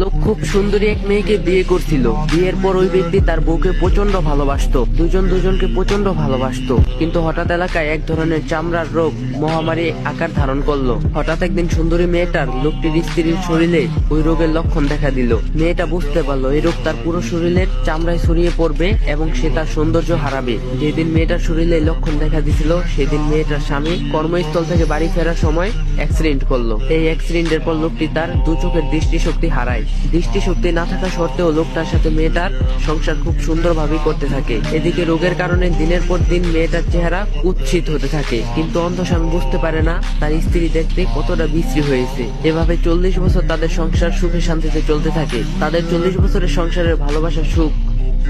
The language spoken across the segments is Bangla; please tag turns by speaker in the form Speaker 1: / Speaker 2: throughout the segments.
Speaker 1: লোক খুব সুন্দরী এক মেয়েকে বিয়ে করছিল। বিয়ের পর ওই ব্যক্তি তার বউকে প্রচন্ড ভালোবাসতো, দুজন দুজনকে প্রচন্ড ভালোবাসতো। কিন্তু হঠাৎ এলাকায় এক ধরনের চামড়ার রোগ মহামারী আকার ধারণ করলো। হঠাৎ একদিন সুন্দরী মেয়েটার লোকটির স্ত্রীর শরীরে ওই রোগের লক্ষণ দেখা দিল। মেয়েটা বুঝতে পারলো এই রোগ তার পুরো শরীরের চামড়ায় ছড়িয়ে পড়বে এবং সে তার সৌন্দর্য হারাবে। যেদিন মেয়েটার শরীরে লক্ষণ দেখা দিছিল সেদিন মেয়েটার স্বামী কর্মস্থল থেকে বাড়ি ফেরার সময় অ্যাক্সিডেন্ট করলো। এই অ্যাক্সিডেন্টের পর লোকটি তার দু চোখের দৃষ্টিশক্তি হারায়। দৃষ্টিশক্তি না থাকা সত্ত্বেও লোকটার সাথে মেয়েটার সংসার খুব সুন্দরভাবে করতে থাকে। এদিকে রোগের কারণে দিনের পর দিন মেয়েটার চেহারা কুৎসিত হতে থাকে, কিন্তু অন্ধ স্বামী বুঝতে পারে না তার স্ত্রী দেখতে কতটা বিশ্রী হয়েছে। এভাবে 40 বছর তাদের সংসার সুখে শান্তিতে চলতে থাকে। তাদের 40 বছরের সংসারের ভালোবাসার সুখ,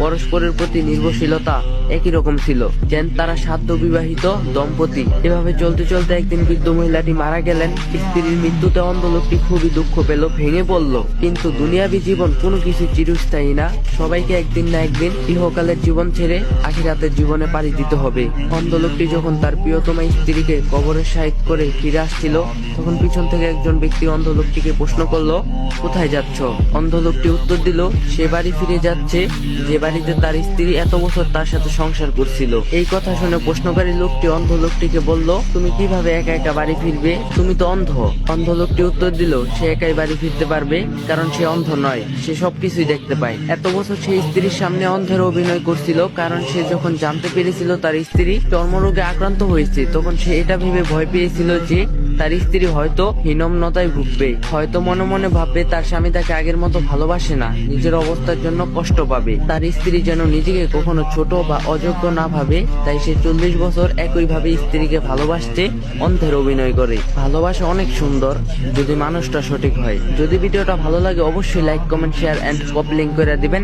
Speaker 1: পরস্পরের প্রতি নির্ভরশীলতা একই রকম ছিল, যেন তারা সাধ্য বিবাহিত দম্পতি। এভাবে চলতে চলতে একদিন বৃদ্ধ মহিলাটি মারা গেলেন। স্ত্রীর মৃত্যুতে অন্ধ লোকটি খুবই দুঃখ পেল, ভেঙে পড়ল। কিন্তু দুনিয়াবী জীবন কোনো কিছু চিরস্থায়ী না, সবাইকে একদিন না একদিন ইহকালের জীবন ছেড়ে আখিরাতের জীবনে পাড়ি দিতে হবে। অন্ধ লোকটি যখন তার প্রিয়তমা স্ত্রীকে কবরের সাহিত করে ফিরে আসছিল, তখন পিছন থেকে একজন ব্যক্তি অন্ধ লোকটিকে প্রশ্ন করলো, কোথায় যাচ্ছ? অন্ধ লোকটি উত্তর দিল, সে বাড়ি ফিরে যাচ্ছে যে বাড়িতে তার স্ত্রী এত বছর তার সাথে সংসার করছিল। এই কথা শুনে প্রশ্নকারী লোকটি অন্ধ লোকটিকে বলল, তুমি কিভাবে একা একা বাড়ি ফিরবে? তুমি তো অন্ধ। অন্ধ লোকটি উত্তর দিল, সে একাই বাড়ি ফিরতে পারবে, কারণ সে অন্ধ নয়, সে সবকিছুই দেখতে পায়। এত বছর সে স্ত্রীর সামনে অন্ধের অভিনয় করছিল, কারণ সে যখন জানতে পেরেছিল তার স্ত্রী চর্মরোগে আক্রান্ত হয়েছে, তখন সে এটা ভেবে ভয় পেয়েছিল যে তার স্ত্রী হয়তো হীনম্মতায় ভুগবে, হয়তো মনে মনে ভাববে তার স্বামী তাকে আগের মতো ভালোবাসে না, নিজের অবস্থার জন্য কষ্ট পাবে। তার স্ত্রী যেন নিজেকে কখনো ছোট বা অযোগ্য না ভাবে, তাই সে 40 বছর একইভাবে স্ত্রীকে ভালোবাসতে অন্ধের অভিনয় করে। ভালোবাসা অনেক সুন্দর যদি মানুষটা সঠিক হয়। যদি ভিডিওটা ভালো লাগে অবশ্যই like, comment, share and copy link করে দিবেন।